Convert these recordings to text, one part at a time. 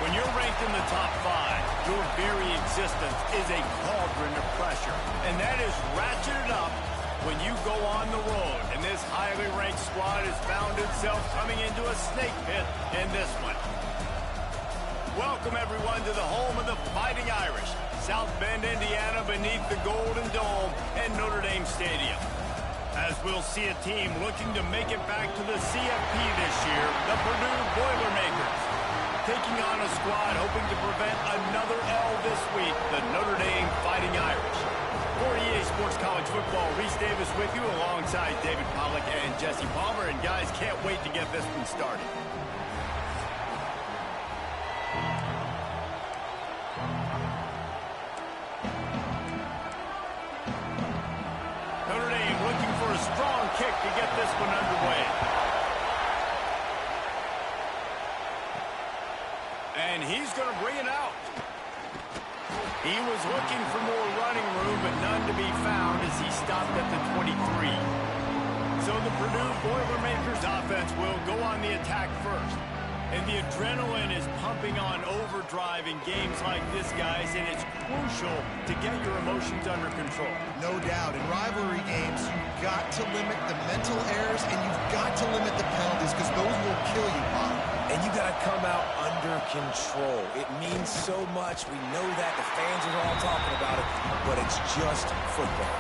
When you're ranked in the top 5, your very existence is a cauldron of pressure. And that is ratcheted up when you go on the road. And this highly ranked squad has found itself coming into a snake pit in this one. Welcome, everyone, to the home of the Fighting Irish, South Bend, Indiana, beneath the Golden Dome and Notre Dame Stadium. As we'll see a team looking to make it back to the CFP this year, the Purdue Boilermakers, taking on a squad hoping to prevent another L this week, the Notre Dame Fighting Irish. For EA Sports College Football, Reese Davis with you alongside David Pollack and Jesse Palmer. And guys, can't wait to get this one started. Notre Dame looking for a strong kick to get this one underway. And he's going to bring it out. He was looking for more running room, but none to be found as he stopped at the 23. So the Purdue Boilermakers offense will go on the attack first. And the adrenaline is pumping on overdrive in games like this, guys, and it's crucial to get your emotions under control. No doubt. In rivalry games, you've got to limit the mental errors, and you've got to limit the penalties, because those will kill you, Bob. And you got to come out under control. It means so much. We know that. The fans are all talking about it, but it's just football.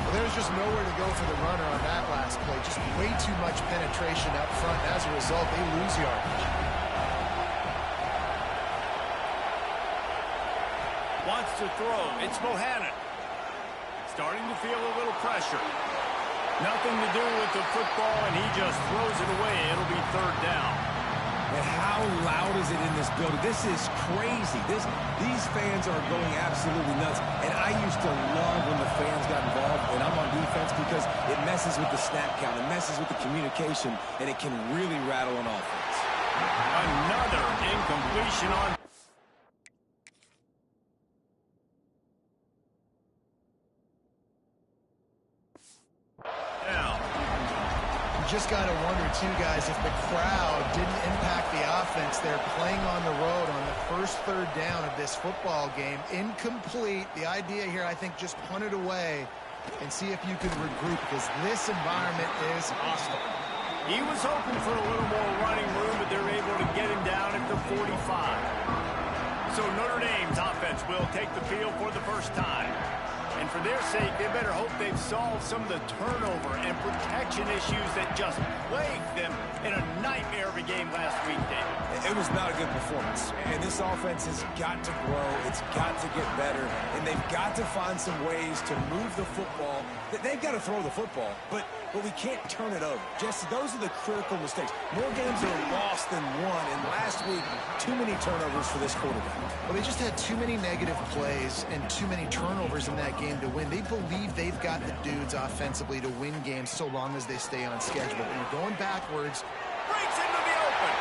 Well, there's just nowhere to go for the runner on that last play. Just way too much penetration up front. As a result, they lose yardage. Wants to throw. It's Bohannon. Starting to feel a little pressure. Nothing to do with the football, and he just throws it away. It'll be third down. And how loud is it in this building? This is crazy. These fans are going absolutely nuts. And I used to love when the fans got involved, and I'm on defense, because it messes with the snap count. It messes with the communication, and it can really rattle an offense. Another incompletion on... Just got to wonder, too, guys, if the crowd didn't impact the offense. They're playing on the road on the first third down of this football game. Incomplete. The idea here, I think, just punt it away and see if you can regroup, because this environment is hostile. He was hoping for a little more running room, but they're able to get him down at the 45. So Notre Dame's offense will take the field for the first time. And for their sake, they better hope they've solved some of the turnover and protection issues that just plagued them in a nightmare of a game last week, Dave. It was not a good performance. And this offense has got to grow. It's got to get better. And they've got to find some ways to move the football. They've got to throw the football, but we can't turn it over. Jesse, those are the critical mistakes. More games are lost than won. And last week, too many turnovers for this quarterback. Well, they just had too many negative plays and too many turnovers in that game to win. They believe they've got the dudes offensively to win games so long as they stay on schedule. But when you're going backwards... Breaks into the open.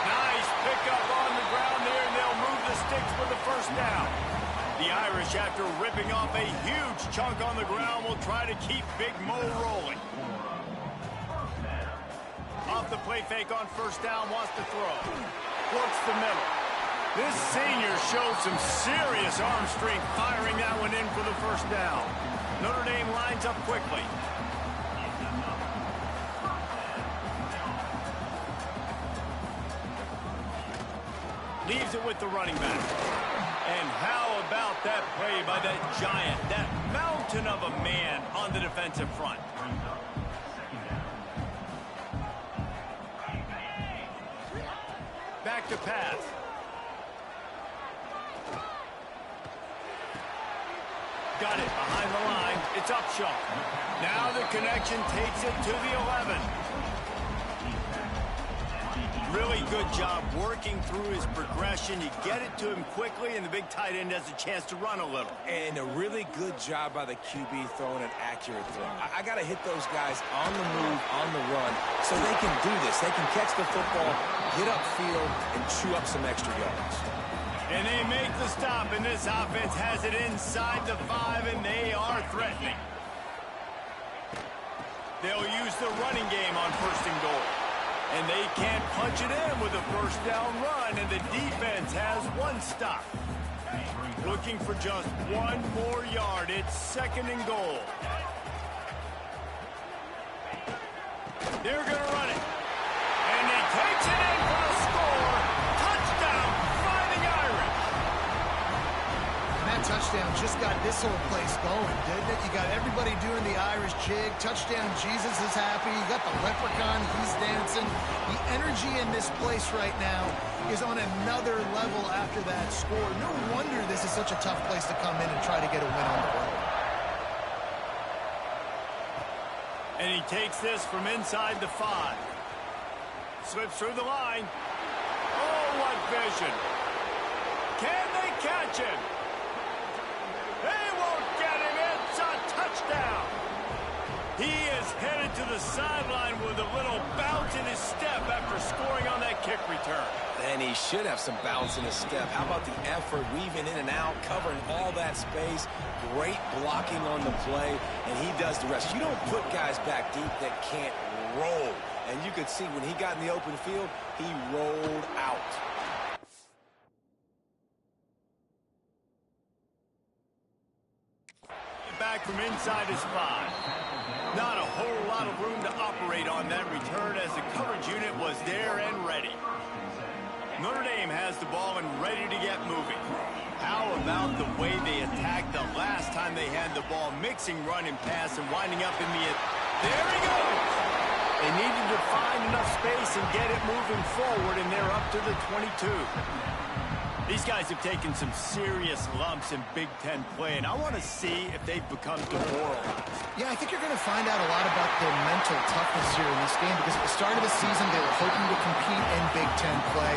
Nice pickup on the ground there, and they'll move the sticks for the first down. The Irish, after ripping off a huge chunk on the ground, will try to keep Big Mo rolling. Off the play fake on first down, wants to throw. Works the middle. This senior showed some serious arm strength firing that one in for the first down. Notre Dame lines up quickly. Leaves it with the running back. And how about that play by that giant, that mountain of a man on the defensive front? Back to pass. Got it behind the line. It's Upshaw. Now the connection takes it to the 11. Really good job working through his progression. You get it to him quickly, and the big tight end has a chance to run a little. And a really good job by the QB throwing an accurate throw. I got to hit those guys on the move, on the run, so they can do this. They can catch the football, get upfield, and chew up some extra yards. And they make the stop, and this offense has it inside the 5, and they are threatening. They'll use the running game on first and goal. And they can't punch it in with a first down run, and the defense has one stop. Looking for just one more yard. It's 2nd and goal. They're going to run it. And he takes it in for a score. Touchdown, Fighting Irish. And that touchdown just got this whole place going, didn't it? You got everybody doing the Irish jig. Touchdown, Jesus is happy. You got the leprechaun, he's dancing. The energy in this place right now is on another level after that score. No wonder this is such a tough place to come in and try to get a win on the road. And he takes this from inside the 5. Slips through the line. Oh, what vision. Can they catch him? They won't get him. It's a touchdown. He is headed to the sideline with a little bounce in his step after scoring on that kick return. And he should have some bounce in his step. How about the effort, weaving in and out, covering all that space. Great blocking on the play, and he does the rest. You don't put guys back deep that can't roll. And you could see when he got in the open field, he rolled out. Back from inside his 5. Not a whole lot of room to operate on that return as the coverage unit was there and ready. Notre Dame has the ball and ready to get moving. How about the way they attacked the last time they had the ball, mixing run and pass and winding up in the... There he goes! They needed to find enough space and get it moving forward, and they're up to the 22. These guys have taken some serious lumps in Big Ten play, and I want to see if they've become demoralized. Yeah, I think you're going to find out a lot about their mental toughness here in this game, because at the start of the season, they were hoping to compete in Big Ten play.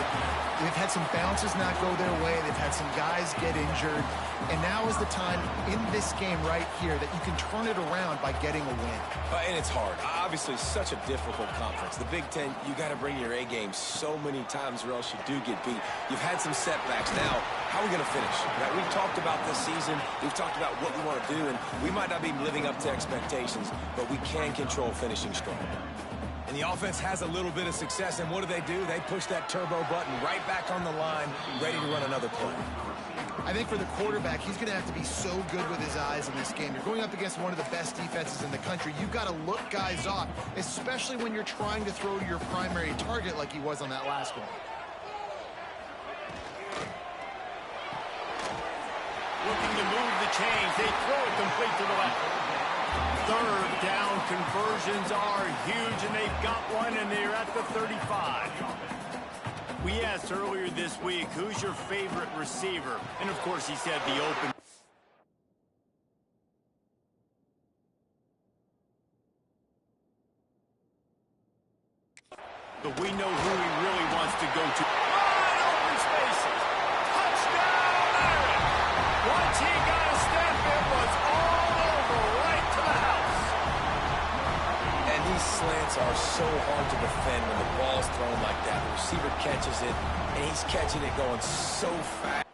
They've had some bounces not go their way. They've had some guys get injured. And now is the time in this game right here that you can turn it around by getting a win. And it's hard. Obviously, such a difficult conference. The Big Ten, you got to bring your A game so many times or else you do get beat. You've had some setbacks. Now, how are we going to finish? Right? We've talked about this season. We've talked about what we want to do, and we might not be living up to expectations, but we can control finishing strong. And the offense has a little bit of success, and what do? They push that turbo button right back on the line, ready to run another play. I think for the quarterback, he's going to have to be so good with his eyes in this game. You're going up against one of the best defenses in the country. You've got to look guys off, especially when you're trying to throw to your primary target like he was on that last one. Looking to move the chains. They throw it complete to the left. 3rd down conversions are huge, and they've got one, and they're at the 35. We asked earlier this week, who's your favorite receiver? And, of course, he said the open. But we know who he really wants to go to. Wide open spaces. Touchdown, Irish. Once he got a step, it was all over, right to the house. And these slants are so hard to defend when the ball's thrown like that. The receiver catches it, and he's catching it going so fast.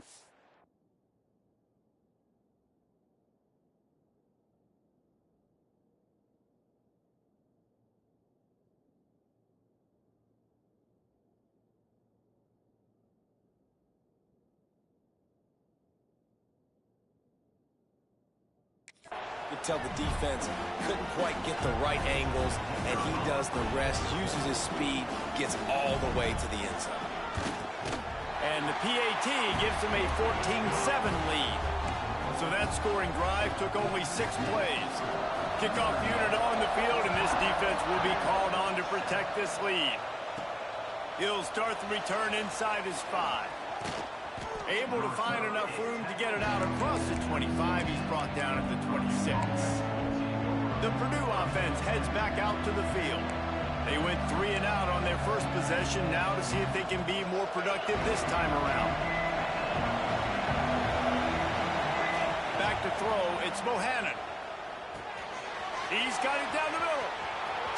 You tell the defense couldn't quite get the right angles, and he does the rest, uses his speed, gets all the way to the end zone. And the PAT gives them a 14-7 lead. So that scoring drive took only 6 plays. Kickoff unit on the field, and this defense will be called on to protect this lead. He'll start the return inside his 5. Able to find enough room to get it out across the 25. He's brought down at the 26. The Purdue offense heads back out to the field. They went 3 and out on their first possession, now to see if they can be more productive this time around. Back to throw, it's Bohannon. He's got it down the middle.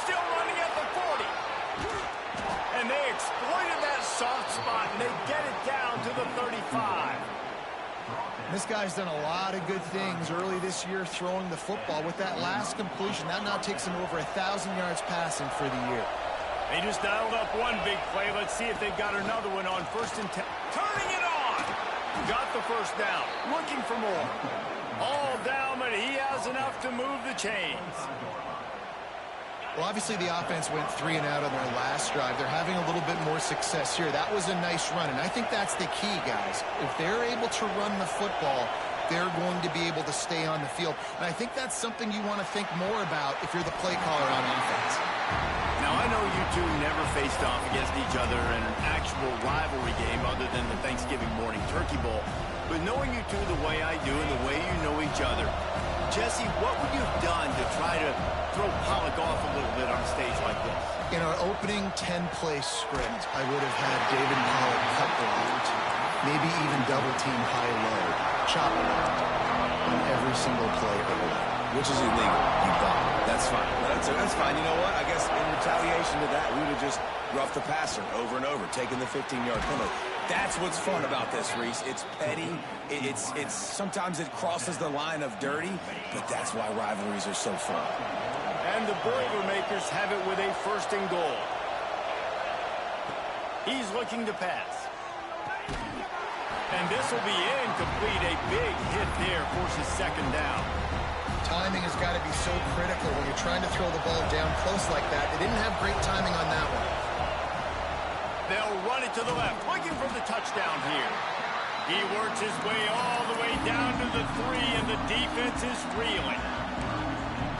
Still running at the 40. And they exploited that soft spot, and they get it down to the 35. This guy's done a lot of good things early this year throwing the football. With that last completion, that now takes him over 1,000 yards passing for the year. They just dialed up one big play. Let's see if they've got another one on 1st and 10. Turning it on. Got the first down. Looking for more. All down, but he has enough to move the chains. Well, obviously the offense went 3 and out on their last drive. They're having a little bit more success here. That was a nice run, and I think that's the key, guys. If they're able to run the football, they're going to be able to stay on the field. And I think that's something you want to think more about if you're the play caller on offense. Now, I know you two never faced off against each other in an actual rivalry game other than the Thanksgiving morning turkey bowl. But knowing you two the way I do and the way you know each other, Jesse, what would you have done to try to throw Pollock off a little bit on a stage like this? In our opening 10-play script, I would have had David Pollock cut left, maybe even double-team high-low, chop left on every single play early. Which is illegal, you thought. That's fine. That's fine. You know what? I guess in retaliation to that, we would have just roughed the passer over and over, taking the 15-yard penalty. That's what's fun about this, Reese. It's petty. It's sometimes it crosses the line of dirty, but that's why rivalries are so fun. And the Boilermakers have it with a 1st and goal. He's looking to pass. And this will be incomplete. A big hit there forces 2nd down. Timing has got to be so critical when you're trying to throw the ball down close like that. They didn't have great timing on that one. They'll run it to the left, looking for the touchdown here. He works his way all the way down to the 3, and the defense is reeling.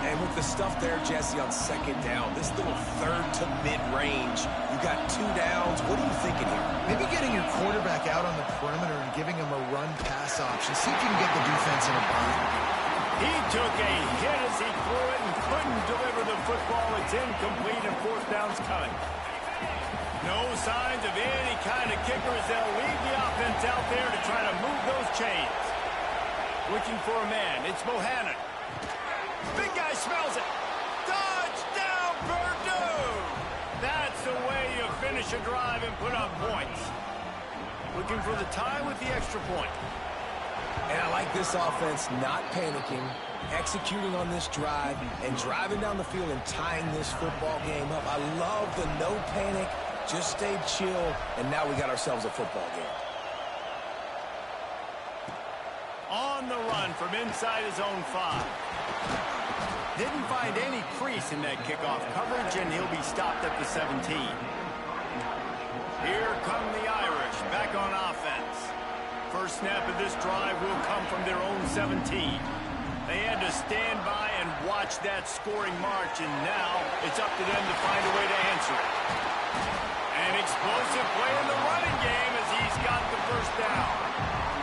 And with the stuff there, Jesse, on 2nd down, this little 3rd to mid-range, you got 2 downs. What are you thinking here? Maybe getting your quarterback out on the perimeter and giving him a run-pass option. See if you can get the defense in a bind. He took a hit as he threw it and couldn't deliver the football. It's incomplete, and 4th down's coming. No signs of any kind of kicker as they'll leave the offense out there to try to move those chains. Looking for a man. It's Bohannon. Big guy smells it. Touchdown, Purdue! That's the way you finish a drive and put up points. Looking for the tie with the extra point. And I like this offense not panicking, executing on this drive, and driving down the field and tying this football game up. I love the no panic, just stay chill, and now we got ourselves a football game. On the run from inside his own 5. Didn't find any crease in that kickoff coverage, and he'll be stopped at the 17. Here come the Irish back on offense. First snap of this drive will come from their own 17. They had to stand by and watch that scoring march, and now it's up to them to find a way to answer it. An explosive play in the running game as he's got the 1st down.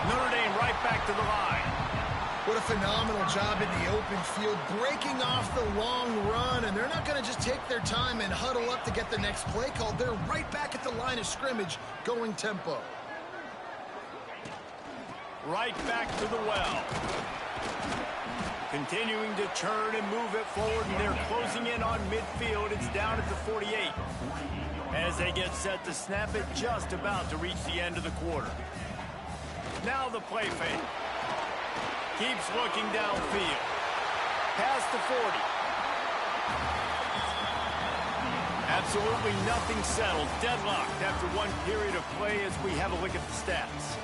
Notre Dame right back to the line. What a phenomenal job in the open field, breaking off the long run, and they're not going to just take their time and huddle up to get the next play called. They're right back at the line of scrimmage, going tempo. Right back to the well. Continuing to churn and move it forward, and they're closing in on midfield. It's down at the 48. As they get set to snap it, just about to reach the end of the quarter. Now the play fake. Keeps looking downfield. Past the 40. Absolutely nothing settled. Deadlocked after one period of play as we have a look at the stats.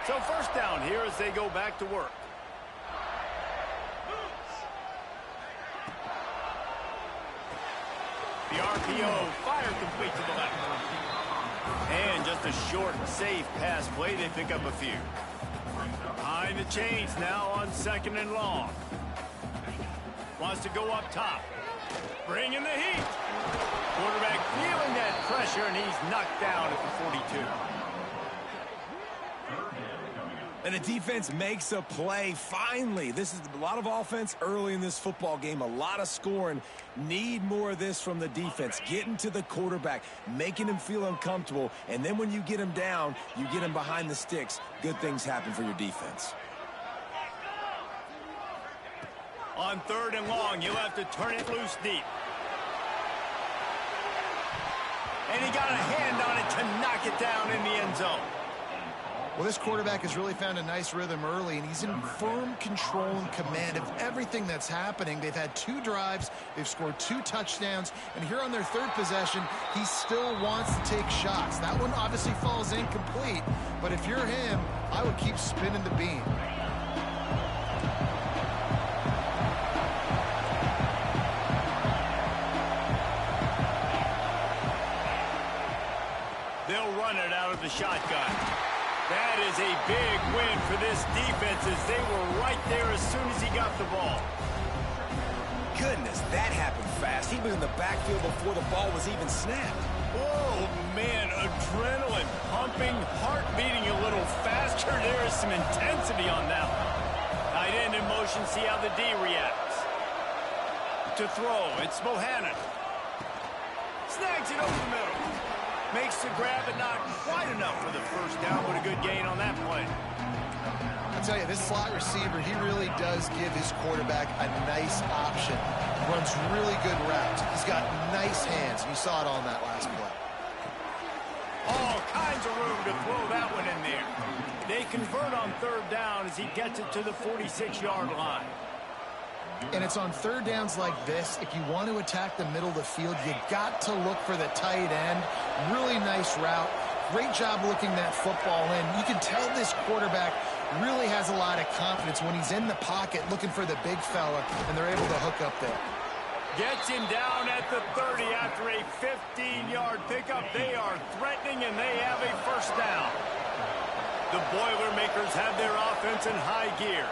So 1st down here as they go back to work. The RPO fire complete to the left. And just a short, safe pass play. They pick up a few. Behind the chains now on 2nd and long. Wants to go up top. Bringing the heat. Quarterback feeling that pressure, and he's knocked down at the 42. And the defense makes a play, finally. This is a lot of offense early in this football game, a lot of scoring. Need more of this from the defense. Getting to the quarterback, making him feel uncomfortable, and then when you get him down, you get him behind the sticks. Good things happen for your defense. On 3rd and long, you'll have to turn it loose deep. And he got a hand on it to knock it down in the end zone. Well, this quarterback has really found a nice rhythm early, and he's in firm control and command of everything that's happening. They've had 2 drives. They've scored 2 touchdowns. And here on their 3rd possession, he still wants to take shots. That one obviously falls incomplete. But if you're him, I would keep spinning the beam. They'll run it out of the shotgun. That is a big win for this defense as they were right there as soon as he got the ball. Goodness, that happened fast. He was in the backfield before the ball was even snapped. Oh, man, adrenaline pumping, heart beating a little faster. There is some intensity on that one. Tight end in motion, see how the D reacts. To throw, it's Bohannon. Snags it over the middle. Makes the grab, but not quite enough for the first down, but a good gain on that play. I'll tell you, this slot receiver, he really does give his quarterback a nice option. Runs really good routes. He's got nice hands. You saw it on that last play. All kinds of room to throw that one in there. They convert on 3rd down as he gets it to the 46-yard line. And it's on 3rd downs like this. If you want to attack the middle of the field, you got to look for the tight end. Really nice route. Great job looking that football in. You can tell this quarterback really has a lot of confidence when he's in the pocket looking for the big fella, and they're able to hook up there. Gets him down at the 30 after a 15-yard pickup. They are threatening, and they have a first down. The Boilermakers have their offense in high gear.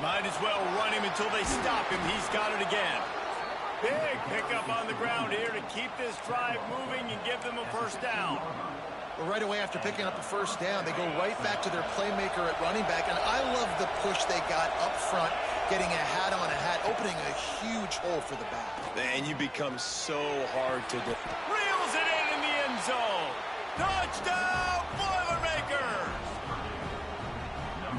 Might as well run him until they stop him. He's got it again. Big pickup on the ground here to keep this drive moving and give them a first down. Well, right away after picking up the first down, they go right back to their playmaker at running back. And I love the push they got up front, getting a hat on a hat, opening a huge hole for the back. And you become so hard to do. Reels it in the end zone. Touchdown, Boilermakers!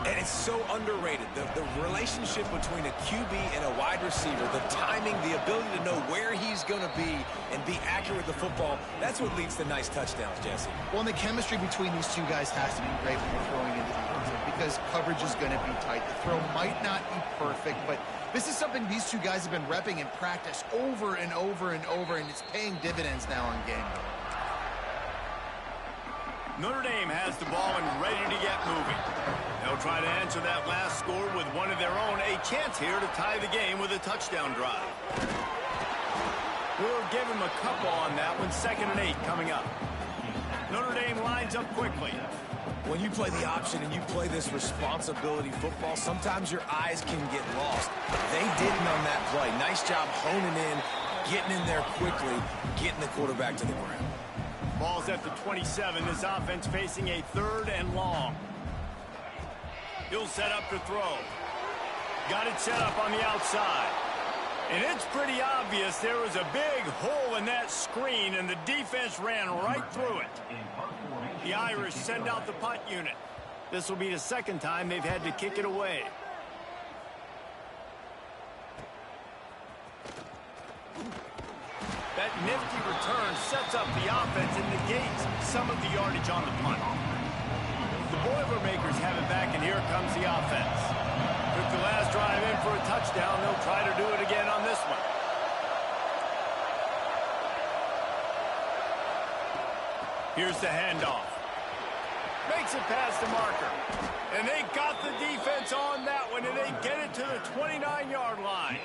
And it's so underrated. The relationship between a QB and a wide receiver, the timing, the ability to know where he's going to be and be accurate with the football, that's what leads to nice touchdowns, Jesse. Well, and the chemistry between these 2 guys has to be great when you're throwing into the end zone because coverage is going to be tight. The throw might not be perfect, but this is something these 2 guys have been repping in practice over and over and over, and it's paying dividends now on game day. Notre Dame has the ball and ready to get moving. They'll try to answer that last score with one of their own. A chance here to tie the game with a touchdown drive. We'll give him a couple on that one. 2nd and 8 coming up. Notre Dame lines up quickly. When you play the option and you play this responsibility football, sometimes your eyes can get lost. They didn't on that play. Nice job honing in, getting in there quickly, getting the quarterback to the ground. Ball's at the 27. This offense facing a 3rd and long. He'll set up to throw. Got it set up on the outside. And it's pretty obvious there was a big hole in that screen, and the defense ran right through it. The Irish send out the punt unit. This will be the 2nd time they've had to kick it away. That nifty return sets up the offense and negates some of the yardage on the punt. The Boilermakers have it back, and here comes the offense. Took the last drive in for a touchdown. They'll try to do it again on this one. Here's the handoff. Makes it past the marker. And they got the defense on that one, and they get it to the 29-yard line.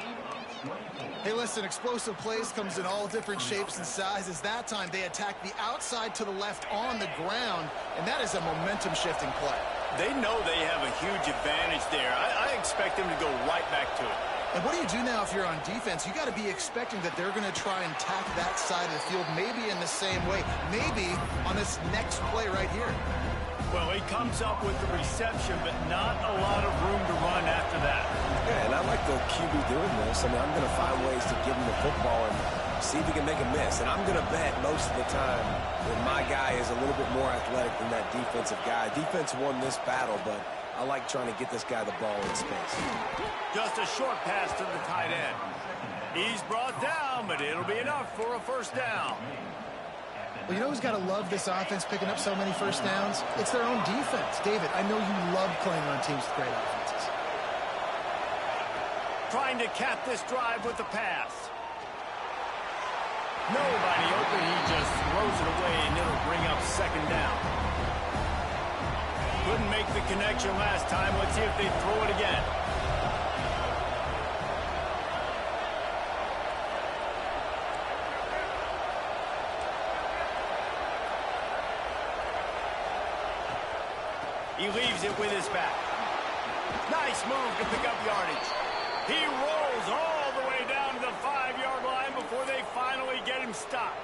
Hey, listen, explosive plays comes in all different shapes and sizes. That time, they attack the outside to the left on the ground, and that is a momentum-shifting play. They know they have a huge advantage there. I expect them to go right back to it. And what do you do now if you're on defense? You got to be expecting that they're going to try and tack that side of the field, maybe in the same way, maybe on this next play right here. Well, he comes up with the reception, but not a lot of room to run after that. Yeah, and I like the QB doing this. I mean, I'm going to find ways to give him the football and see if he can make a miss. And I'm going to bet most of the time that my guy is a little bit more athletic than that defensive guy. Defense won this battle, but I like trying to get this guy the ball in space. Just a short pass to the tight end. He's brought down, but it'll be enough for a first down. Well, you know who's got to love this offense picking up so many first downs? It's their own defense. David, I know you love playing on teams with great offenses. Trying to cap this drive with the pass. Nobody open. He just throws it away, and it'll bring up second down. Couldn't make the connection last time. Let's see if they throw it again. He leaves it with his back. Nice move to pick up yardage. He rolls all the way down to the 5-yard line before they finally get him stopped.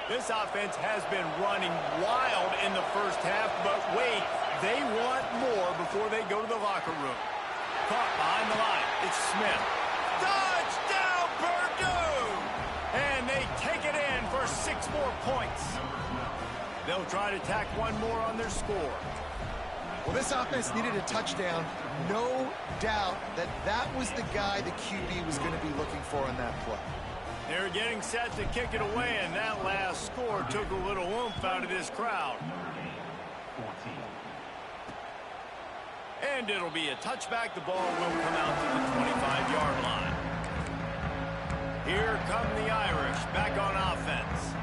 This offense has been running wild in the first half, but wait, they want more before they go to the locker room. Caught behind the line. It's Smith. Touchdown, Purdue! And they take it in for 6 more points. They'll try to tack one more on their score. Well, this offense needed a touchdown. No doubt that that was the guy the QB was going to be looking for on that play. They're getting set to kick it away, and that last score took a little oomph out of this crowd. And it'll be a touchback. The ball will come out to the 25-yard line. Here come the Irish back on offense.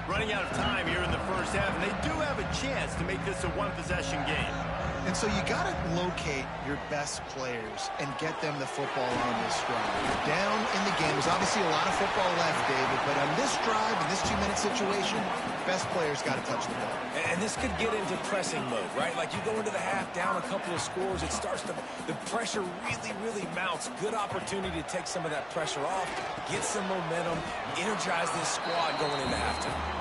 Running out of time here in the first half, and they do have a chance to make this a one-possession game. And so you got to locate your best players and get them the football on this drive. You're down in the game. There's obviously a lot of football left, David, but on this drive, in this 2-minute situation, best players got to touch the ball. And this could get into pressing mode, right? Like you go into the half down a couple of scores, it starts to, the pressure really mounts. Good opportunity to take some of that pressure off, get some momentum, energize this squad going into halftime.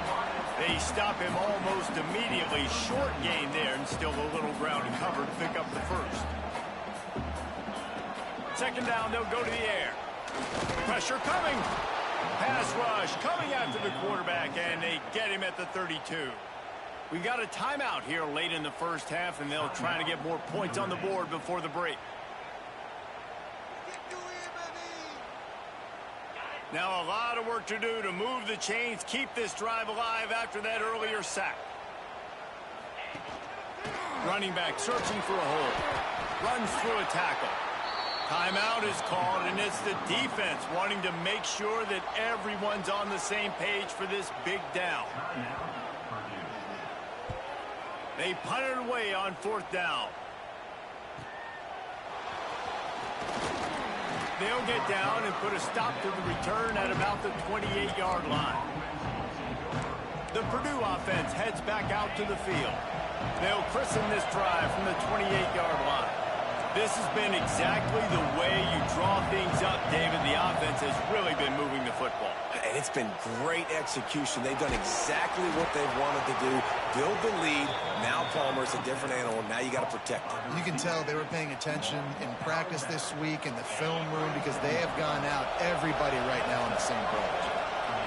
They stop him almost immediately. Short gain there, and still a little ground to cover to pick up the first. Second down, they'll go to the air. Pressure coming. Pass rush coming after the quarterback, and they get him at the 32. We got a timeout here late in the first half, and they'll try to get more points on the board before the break. Now a lot of work to do to move the chains, keep this drive alive after that earlier sack. Running back searching for a hole. Runs through a tackle. Timeout is called, and it's the defense wanting to make sure that everyone's on the same page for this big down. They punt it away on 4th down. They'll get down and put a stop to the return at about the 28-yard line. The Purdue offense heads back out to the field. They'll christen this drive from the 28-yard line. This has been exactly the way you draw things up, David. The offense has really been moving the football. And it's been great execution. They've done exactly what they've wanted to do. Build the lead. Now Palmer's a different animal. Now you got to protect him. You can tell they were paying attention in practice this week in the film room because they have gone out, everybody right now on the same page.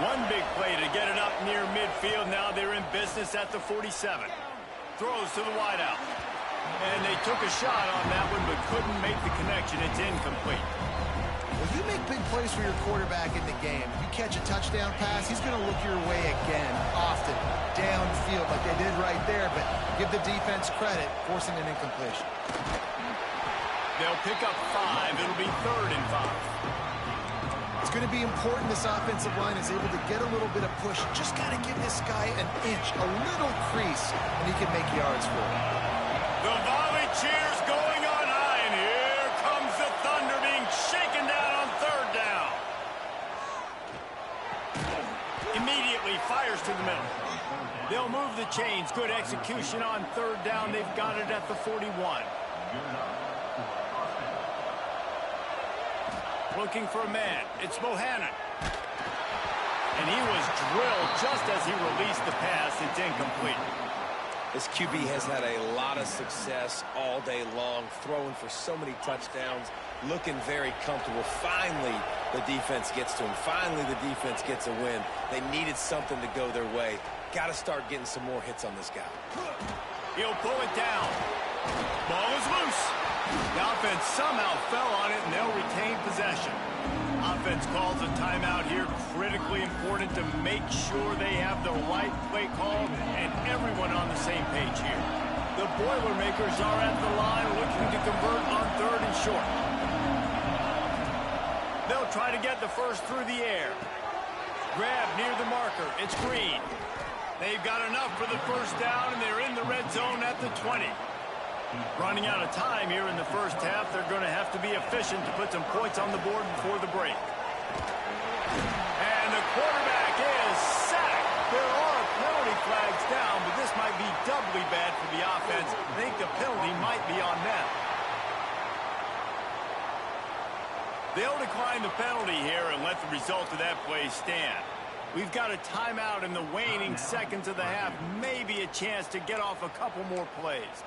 One big play to get it up near midfield. Now they're in business at the 47. Throws to the wideout. And they took a shot on that one but couldn't make the connection. It's incomplete. Well, you make big plays for your quarterback in the game. You catch a touchdown pass, he's going to look your way again, often, downfield like they did right there, but give the defense credit, forcing an incompletion. They'll pick up 5. It'll be 3rd and 5. It's going to be important this offensive line is able to get a little bit of push. Just got to give this guy an inch, a little crease, and he can make yards for it. The volley cheers going on high, and here comes the Thunder being shaken down on 3rd down. Immediately fires to the middle. They'll move the chains. Good execution on 3rd down. They've got it at the 41. Looking for a man. It's Bohannon. And he was drilled just as he released the pass. It's incomplete. This QB has had a lot of success all day long, throwing for so many touchdowns, looking very comfortable. Finally, the defense gets to him. Finally, the defense gets a win. They needed something to go their way. Got to start getting some more hits on this guy. He'll pull it down. Ball is loose. The offense somehow fell on it, and they'll retain possession. Offense calls a timeout here. Critically important to make sure they have the right play call and everyone on the same page here. The Boilermakers are at the line looking to convert on 3rd and short. They'll try to get the first through the air. Grab near the marker. It's Green. They've got enough for the first down, and they're in the red zone at the 20. Running out of time here in the first half. They're going to have to be efficient to put some points on the board before the break. And the quarterback is sacked. There are penalty flags down, but this might be doubly bad for the offense. I think the penalty might be on them. They'll decline the penalty here and let the result of that play stand. We've got a timeout in the waning seconds of the half. Maybe a chance to get off a couple more plays.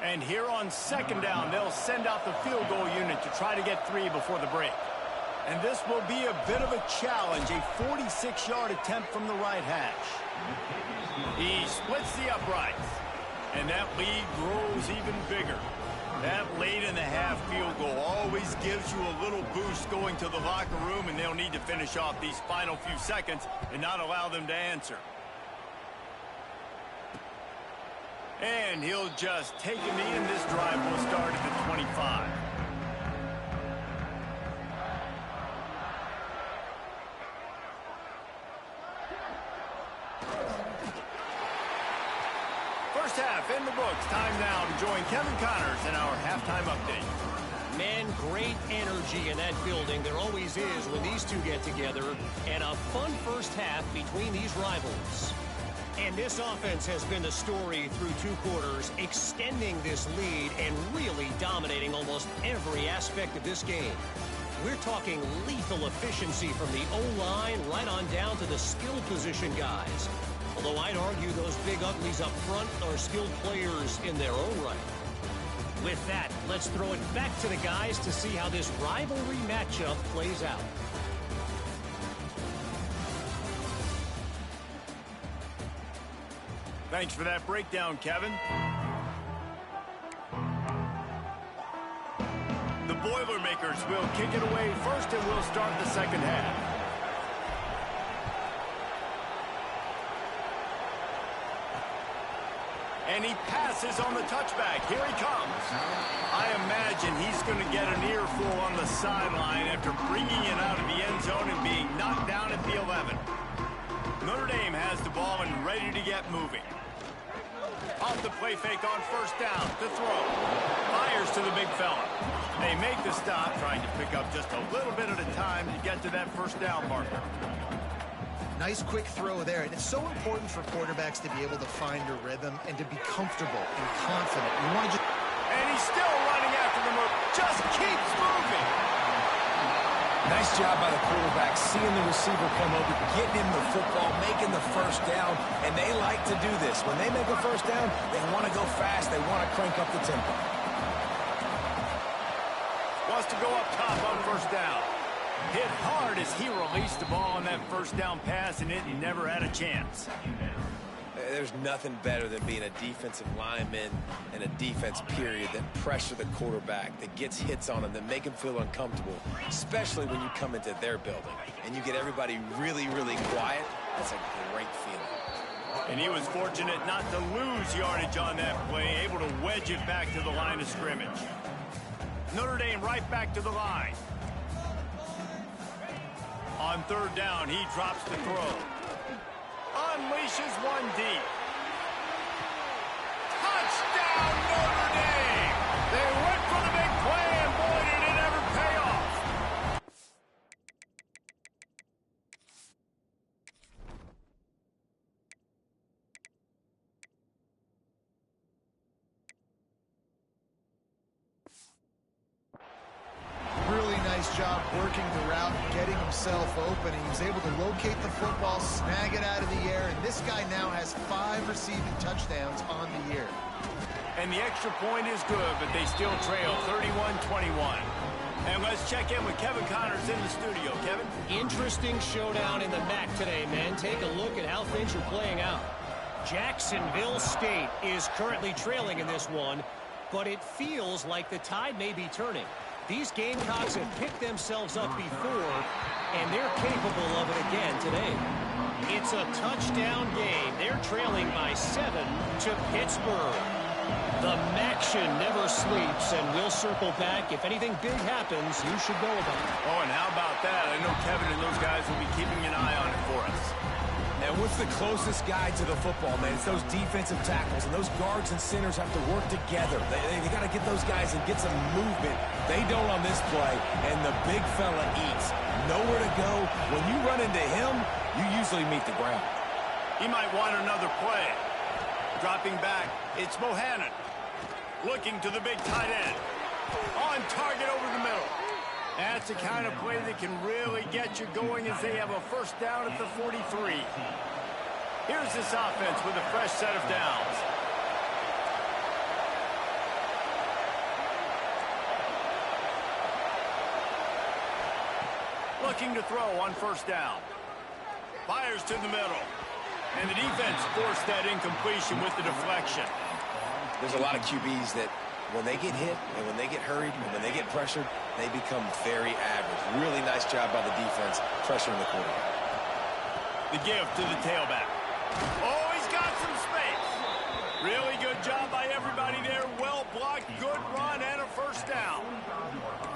And here on 2nd down, they'll send out the field goal unit to try to get 3 before the break. And this will be a bit of a challenge, a 46-yard attempt from the right hash. He splits the uprights, and that lead grows even bigger. That late in the half field goal always gives you a little boost going to the locker room, and they'll need to finish off these final few seconds and not allow them to answer. And he'll just take a knee, and this drive will start at the 25. First half in the books. Time now to join Kevin Connors in our halftime update. Man, great energy in that building. There always is when these two get together. And a fun first half between these rivals. And this offense has been the story through 2 quarters, extending this lead and really dominating almost every aspect of this game. We're talking lethal efficiency from the O-line right on down to the skill position guys. Although I'd argue those big uglies up front are skilled players in their own right. With that, let's throw it back to the guys to see how this rivalry matchup plays out. Thanks for that breakdown, Kevin. The Boilermakers will kick it away first, and we'll start the second half. And he passes on the touchback. Here he comes. I imagine he's going to get an earful on the sideline after bringing it out of the end zone and being knocked down at the 11. Notre Dame has the ball and ready to get moving. Off the play fake on first down. The throw. Fires to the big fella. They make the stop, trying to pick up just a little bit at a time to get to that first down marker. Nice quick throw there. And it's so important for quarterbacks to be able to find a rhythm and to be comfortable and confident. You want to just... And he's still running after the move. Just keeps moving. Nice job by the quarterback, seeing the receiver come over, getting him the football, making the first down, and they like to do this. When they make a first down, they want to go fast. They want to crank up the tempo. Wants to go up top on first down. Hit hard as he released the ball on that first down pass, and it never had a chance. There's nothing better than being a defensive lineman and a defense period that pressure the quarterback, that gets hits on him, that make him feel uncomfortable, especially when you come into their building and you get everybody really, really quiet. That's a great feeling. And he was fortunate not to lose yardage on that play, able to wedge it back to the line of scrimmage. Notre Dame right back to the line. On third down, he drops the throw. Unleashes one deep. Touchdown, Notre Dame! They went for the big play, and boy, did it ever pay off. Really nice job working the route, getting himself open. He was able to locate the football, snag it out of the air, and this guy now has 5 receiving touchdowns on the year. And the extra point is good, but they still trail 31-21. And let's check in with Kevin Connors in the studio. Kevin? Interesting showdown in the MAC today, man. Take a look at how things are playing out. Jacksonville State is currently trailing in this one, but it feels like the tide may be turning. These Gamecocks have picked themselves up before, and they're capable of it again today. It's a touchdown game. They're trailing by 7 to Pittsburgh. The Maction never sleeps, and we'll circle back. If anything big happens, you should know about it. Oh, and how about that? I know Kevin and those guys will be keeping an eye on it for us. And what's the closest guy to the football, man? It's those defensive tackles, and those guards and centers have to work together. They got to get those guys and get some movement. They don't on this play, and the big fella eats. Nowhere to go. When you run into him, you usually meet the ground. He might want another play. Dropping back, it's Bohannon. Looking to the big tight end. On target over the middle. That's the kind of play that can really get you going as they have a first down at the 43. Here's this offense with a fresh set of downs. Looking to throw on first down. Fires to the middle. And the defense forced that incompletion with the deflection. There's a lot of QBs that when they get hit and when they get hurried and when they get pressured, they become very average. Really nice job by the defense pressuring the quarterback. The give to the tailback. Oh, he's got some space. Really good job by everybody there. Well blocked, good run, and a first down.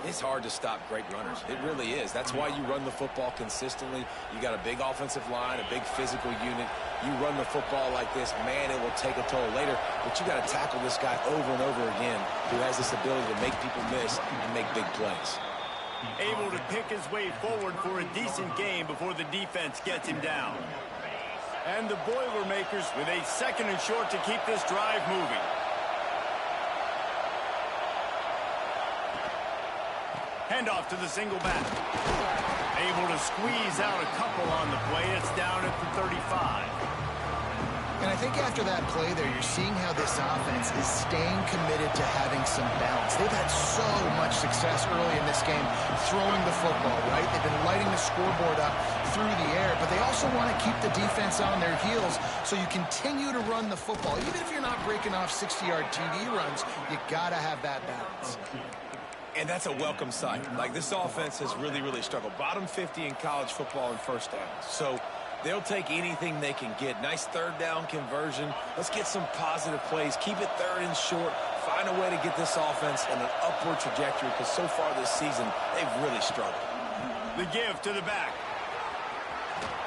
It's hard to stop great runners. It really is. That's why you run the football consistently. You got a big offensive line, a big physical unit. You run the football like this, man, it will take a toll later. But you got to tackle this guy over and over again who has this ability to make people miss and make big plays. Able to pick his way forward for a decent game before the defense gets him down. And the Boilermakers with a second and short to keep this drive moving. Handoff to the single back. Able to squeeze out a couple on the play. It's down at the 35. And I think after that play there, you're seeing how this offense is staying committed to having some balance. They've had so much success early in this game throwing the football, right? They've been lighting the scoreboard up through the air, but they also want to keep the defense on their heels, so you continue to run the football. Even if you're not breaking off 60-yard TD runs, you got to have that balance. And that's a welcome sight. Like, this offense has really, really struggled. Bottom 50 in college football in first downs. So they'll take anything they can get. Nice third down conversion. Let's get some positive plays. Keep it third and short. Find a way to get this offense on an upward trajectory, because so far this season, they've really struggled. The give to the back.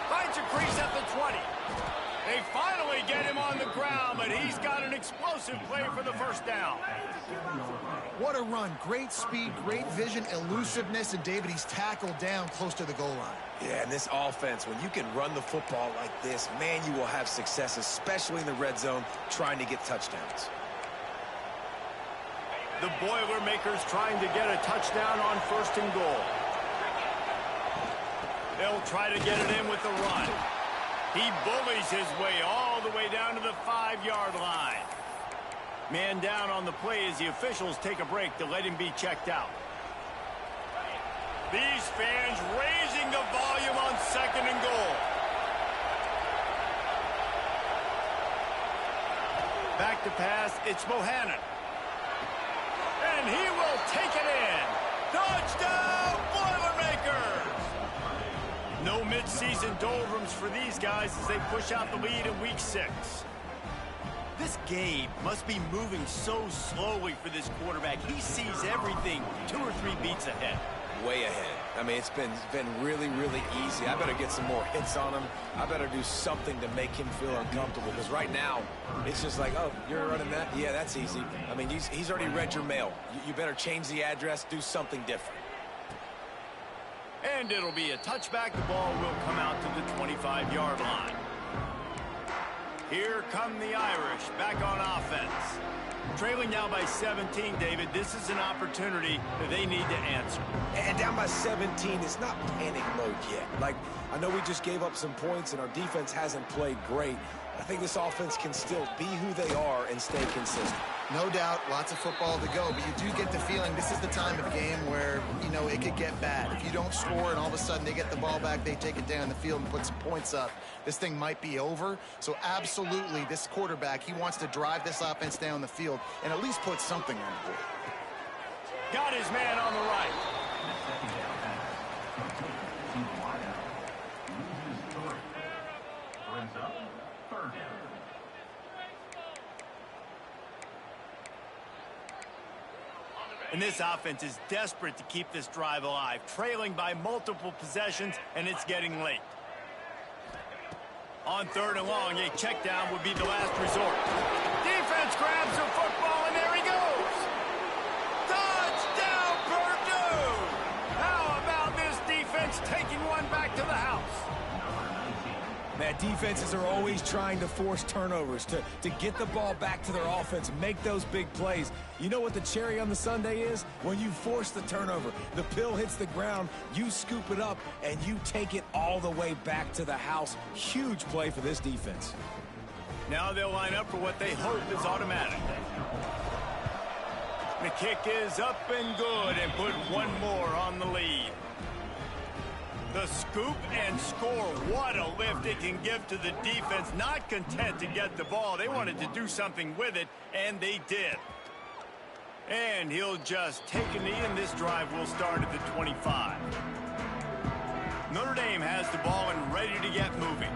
Finds a crease at the 20. They finally get him on the ground, but he's got an explosive play for the first down. What a run. Great speed, great vision, elusiveness, and David, he's tackled down close to the goal line. Yeah, and this offense, when you can run the football like this, man, you will have success, especially in the red zone, trying to get touchdowns. The Boilermakers trying to get a touchdown on first and goal. They'll try to get it in with the run. He bullies his way all the way down to the 5-yard line. Man down on the play as the officials take a break to let him be checked out. These fans raising the volume on second and goal. Back to pass, it's Bohannon. And he will take it in. Touchdown, Boilermakers! No mid-season doldrums for these guys as they push out the lead in Week 6. This game must be moving so slowly for this quarterback. He sees everything 2 or 3 beats ahead. Way ahead. I mean, it's been really, really easy. I better get some more hits on him. I better do something to make him feel uncomfortable, because right now, it's just like, oh, you're running that? Yeah, that's easy. I mean, he's already read your mail. You better change the address, do something different. And it'll be a touchback. The ball will come out to the 25-yard line. Here come the Irish back on offense. Trailing now by 17, David. This is an opportunity that they need to answer. And down by 17, it's not panic mode yet. Like, I know we just gave up some points and our defense hasn't played great, I think this offense can still be who they are and stay consistent. No doubt, lots of football to go, but you do get the feeling this is the time of game where, you know, it could get bad. If you don't score and all of a sudden they get the ball back, they take it down the field and put some points up, this thing might be over. So absolutely, this quarterback, he wants to drive this offense down the field and at least put something on the board. Got his man on the right. And this offense is desperate to keep this drive alive, trailing by multiple possessions, and it's getting late. On 3rd and long, a check down would be the last resort. Defense grabs the football, and there he goes. Touchdown, Purdue! How about this defense taking one back to the house? Man, defenses are always trying to force turnovers, to get the ball back to their offense and make those big plays. You know what the cherry on the sundae is? When you force the turnover, the pill hits the ground, you scoop it up, and you take it all the way back to the house. Huge play for this defense. Now they'll line up for what they hope is automatic. The kick is up and good, and put one more on the lead. The scoop and score. What a lift it can give to the defense. Not content to get the ball. They wanted to do something with it, and they did. And he'll just take a knee, and this drive will start at the 25. Notre Dame has the ball and ready to get moving.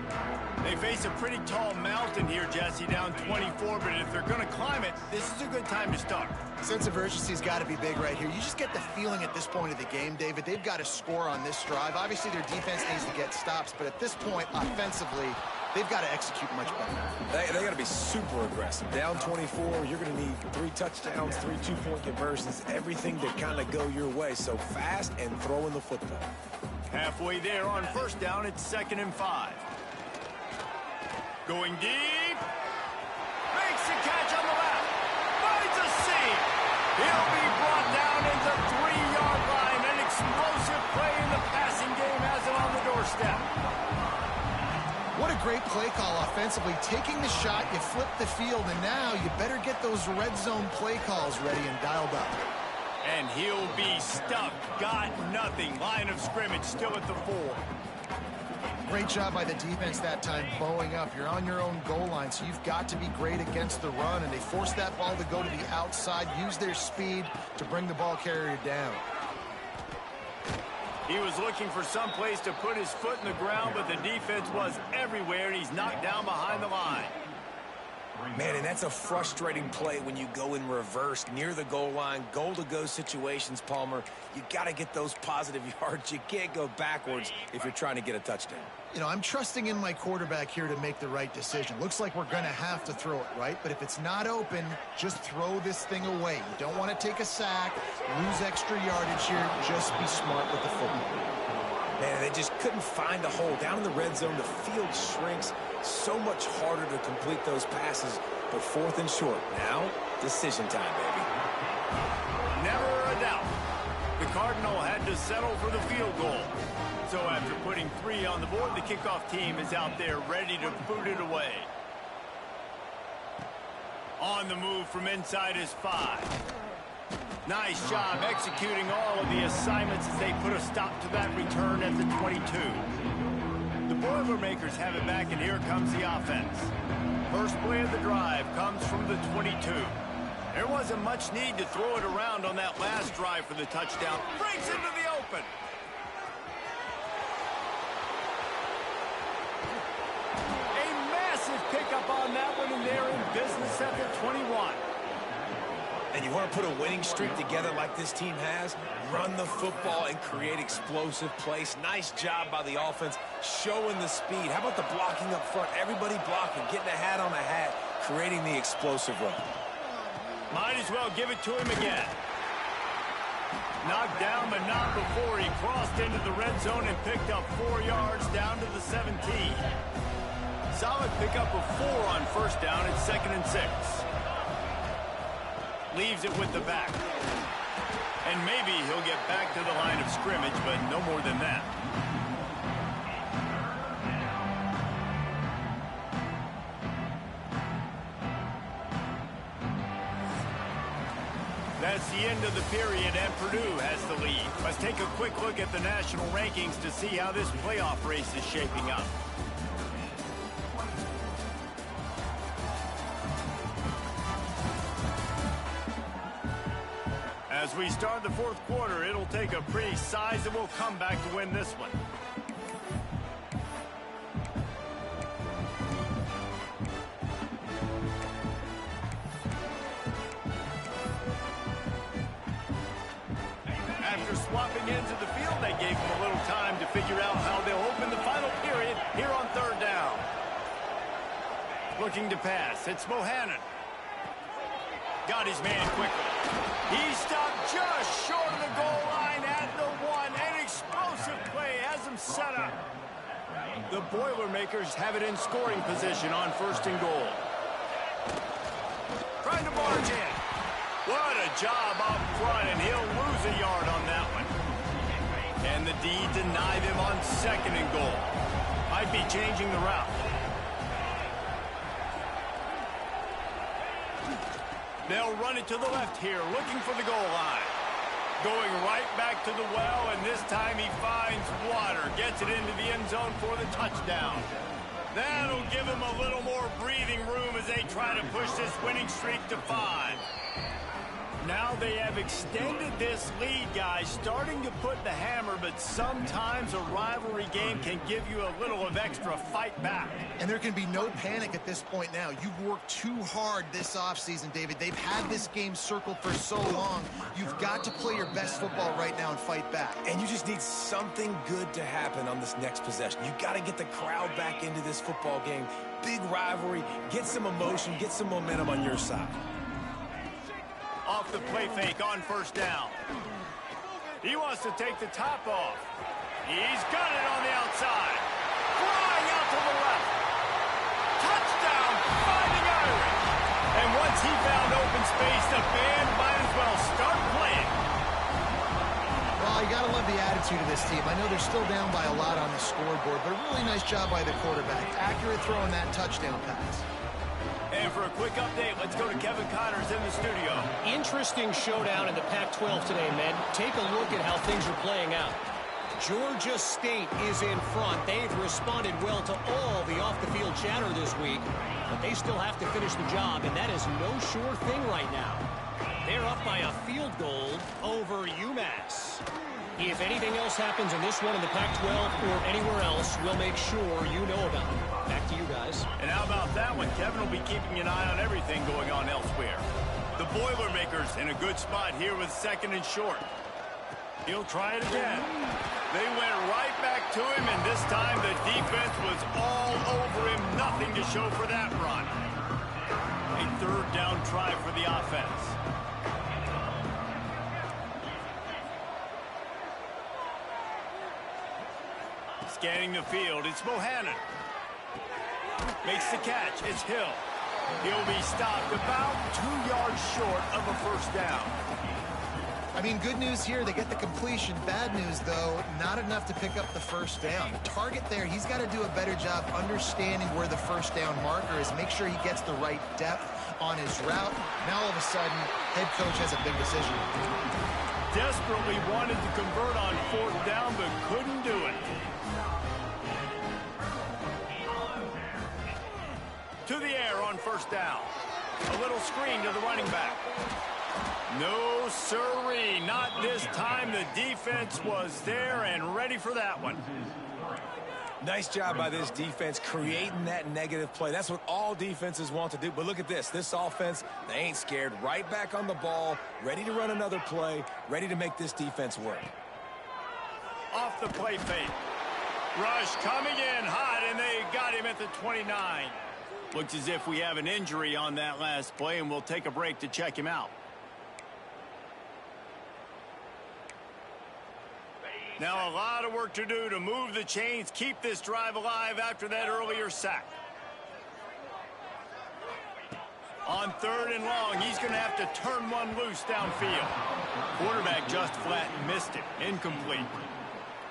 They face a pretty tall mountain here, Jesse, down 24, but if they're going to climb it, this is a good time to start. Sense of urgency's got to be big right here. You just get the feeling at this point of the game, David, they've got to score on this drive. Obviously, their defense needs to get stops, but at this point, offensively, they've got to execute much better. They got to be super aggressive. Down 24, you're going to need 3 touchdowns, 3 two-point conversions, everything to kind of go your way. So fast and throwing the football. Halfway there on 1st down, it's 2nd and 5. Going deep. Makes the catch on the left. Finds a seam. He'll be brought down at the 3-yard line. An explosive play in the passing game has him on the doorstep. What a great play call offensively. Taking the shot, you flip the field, and now you better get those red zone play calls ready and dialed up. And he'll be stuffed. Got nothing. Line of scrimmage still at the 4. Great job by the defense that time, bowing up. You're on your own goal line, so you've got to be great against the run, and they forced that ball to go to the outside, use their speed to bring the ball carrier down. He was looking for some place to put his foot in the ground, but the defense was everywhere, and he's knocked down behind the line. Man, and that's a frustrating play when you go in reverse near the goal line, goal-to-go situations, Palmer. You got to get those positive yards. You can't go backwards if you're trying to get a touchdown. You know, I'm trusting in my quarterback here to make the right decision. Looks like we're going to have to throw it, right? But if it's not open, just throw this thing away. You don't want to take a sack, lose extra yardage here. Just be smart with the football. Man, they just couldn't find a hole. Down in the red zone, the field shrinks. So much harder to complete those passes, but 4th and short. Now, decision time, baby. Never a doubt. The Cardinal had to settle for the field goal. So after putting 3 on the board, the kickoff team is out there ready to boot it away. On the move from inside is 5. Nice job executing all of the assignments as they put a stop to that return at the 22. The Boilermakers have it back, and here comes the offense. First play of the drive comes from the 22. There wasn't much need to throw it around on that last drive for the touchdown. Breaks into the open. A massive pickup on that one, and they're in business at the 21. And you want to put a winning streak together like this team has, run the football and create explosive plays. Nice job by the offense, showing the speed. How about the blocking up front? Everybody blocking, getting a hat on a hat, creating the explosive run. Might as well give it to him again. Knocked down, but not before he crossed into the red zone and picked up 4 yards down to the 17. Solid pickup of 4 on 1st down. It's 2nd and 6. Leaves it with the back. And maybe he'll get back to the line of scrimmage, but no more than that. That's the end of the period, and Purdue has the lead. Let's take a quick look at the national rankings to see how this playoff race is shaping up. As we start the fourth quarter, it'll take a pretty sizable comeback to win this one. After swapping into the field, they gave him a little time to figure out how they'll open the final period here on third down. Looking to pass, it's Bohannon. Got his man quickly. He stopped just short of the goal line at the one. An explosive play has him set up. The Boilermakers have it in scoring position on first and goal. Trying to barge in. What a job up front, and he'll lose a yard on that one. And the D denied him on second and goal. Might be changing the route. They'll run it to the left here, looking for the goal line. Going right back to the well, and this time he finds water. Gets it into the end zone for the touchdown. That'll give him a little more breathing room as they try to push this winning streak to 5. Now they have extended this lead, guys, starting to put the hammer, but sometimes a rivalry game can give you a little of extra fight back. And there can be no panic at this point now. You've worked too hard this offseason, David. They've had this game circled for so long. You've got to play your best football right now and fight back. And you just need something good to happen on this next possession. You got to get the crowd back into this football game. Big rivalry, get some emotion, get some momentum on your side. Off the play fake on first down. He wants to take the top off. He's got it on the outside. Flying out to the left. Touchdown, finding Irish. And once he found open space, the band might as well start playing. Well, you got to love the attitude of this team. I know they're still down by a lot on the scoreboard, but a really nice job by the quarterback. Accurate throw on that touchdown pass. And for a quick update, let's go to Kevin Connors in the studio. Interesting showdown in the Pac-12 today, men. Take a look at how things are playing out. Georgia State is in front. They've responded well to all the off-the-field chatter this week, but they still have to finish the job, and that is no sure thing right now. They're up by a field goal over UMass. If anything else happens in this one in the Pac-12 or anywhere else, we'll make sure you know about it. Back to you guys. And how about that one? Kevin will be keeping an eye on everything going on elsewhere. The Boilermakers in a good spot here with second and short. He'll try it again. They went right back to him, and this time the defense was all over him. Nothing to show for that run. A third down try for the offense. Scanning the field, it's Bohannon. Makes the catch, it's Hill. He'll be stopped about 2 yards short of a first down. I mean, good news here, they get the completion. Bad news, though, not enough to pick up the first down. The target there, he's got to do a better job understanding where the first down marker is, make sure he gets the right depth on his route. Now, all of a sudden, head coach has a big decision. Desperately wanted to convert on fourth down, but couldn't do it. To the air on first down. A little screen to the running back. No sirree, not this time. The defense was there and ready for that one. Nice job by this defense creating that negative play. That's what all defenses want to do. But look at this. This offense, they ain't scared. Right back on the ball, ready to run another play, ready to make this defense work. Off the play fake. Rush coming in hot, and they got him at the 29. Looks as if we have an injury on that last play, and we'll take a break to check him out. Now a lot of work to do to move the chains, keep this drive alive after that earlier sack. On third and long, he's going to have to turn one loose downfield. Quarterback just flat missed it. Incomplete.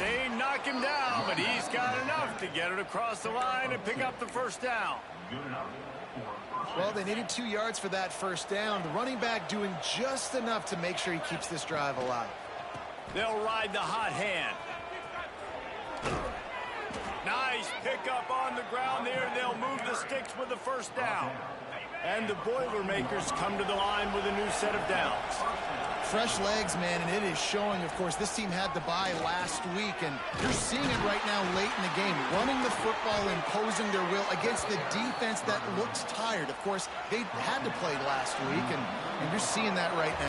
They knock him down, but he's got enough to get it across the line and pick up the first down. Well, they needed 2 yards for that first down. The running back doing just enough to make sure he keeps this drive alive. They'll ride the hot hand. Nice pickup on the ground there. They'll move the sticks with the first down. And the Boilermakers come to the line with a new set of downs. Fresh legs, man, and it is showing, of course, this team had the bye last week, and you're seeing it right now late in the game, running the football, imposing their will against the defense that looks tired. Of course, they had to play last week, and you're seeing that right now.